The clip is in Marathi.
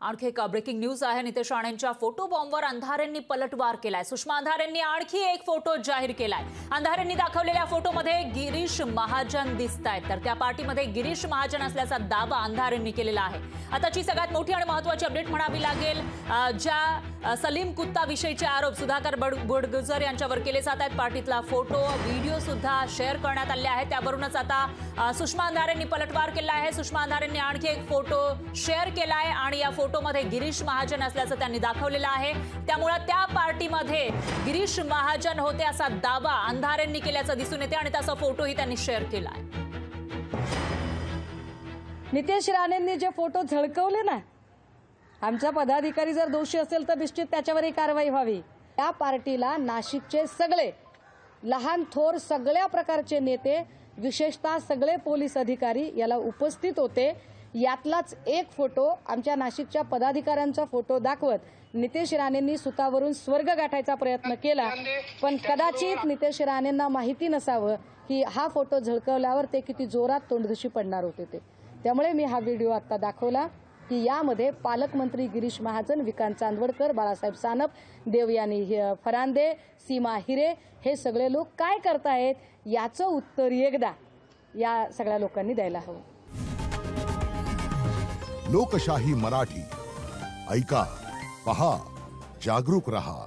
आणखी एक ब्रेकिंग न्यूज आहे। नितेश राणेंच्या फोटो बॉम्बवर अंधारेंनी पलटवार केलाय। सुषमा अंधारेंनी आणखी एक फोटो जाहीर केलाय। अंधारेंनी दाखवलेल्या फोटोमध्ये गिरीश महाजन दिसतायत, तर त्या पार्टीमध्ये गिरीश महाजन असल्याचा दावा अंधारेंनी केलेला आहे। आताची सगळ्यात मोठी आणि महत्त्वाची अपडेट म्हणावी लागेल, ज्या सलीम कुत्ता विषयीचे आरोप सुधाकर बडगुजर यांच्यावर केले जात आहेत। पार्टीतला फोटो व्हिडिओ सुद्धा शेअर करण्यात आले आहेत। त्यावरूनच आता सुषमा अंधारेंनी पलटवार केला आहे। सुषमा अंधारेंनी आणखी एक फोटो शेअर केलाय आणि या फोटोमध्ये गिरीश महाजन असल्याचं त्यांनी दाखवलेलं आहे। त्यामुळे त्या पार्टीमध्ये गिरीश महाजन होते असा दावा अंधारेंनी केल्याचं दिसून येते आणि त्याचा फोटोही त्यांनी शेअर केलाय। नितेश राणेंनी जे फोटो झळकवले ना, आमचा पदाधिकारी जर दोषी असेल तर निश्चित त्याच्यावरही कारवाई व्हावी। या पार्टीला नाशिकचे सगळे लहान थोर सगळ्या प्रकारचे नेते, विशेषतः सगळे पोलीस अधिकारी याला उपस्थित होते। यातलाच एक फोटो आमच्या नाशिकच्या पदाधिकाऱ्यांचा फोटो दाखवत नितेश राणेंनी सुतावरून स्वर्ग गाठायचा प्रयत्न केला, पण कदाचित नितेश राणेंना माहिती नसावं की हा फोटो झळकवल्यावर ते किती जोरात तोंडदुशी पडणार होते त्यामुळे मी हा व्हिडिओ आता दाखवला की यामध्ये पालकमंत्री गिरीश महाजन, विकांत चांदवडकर, बाळासाहेब सानप, देवयानी फरांदे, सीमा हिरे हे सगळे लोक काय करतायत याचं उत्तर एकदा या सगळ्या लोकांनी द्यायला हवं। लोकशाही मराठी ऐका, पहा, जागरूक रहा।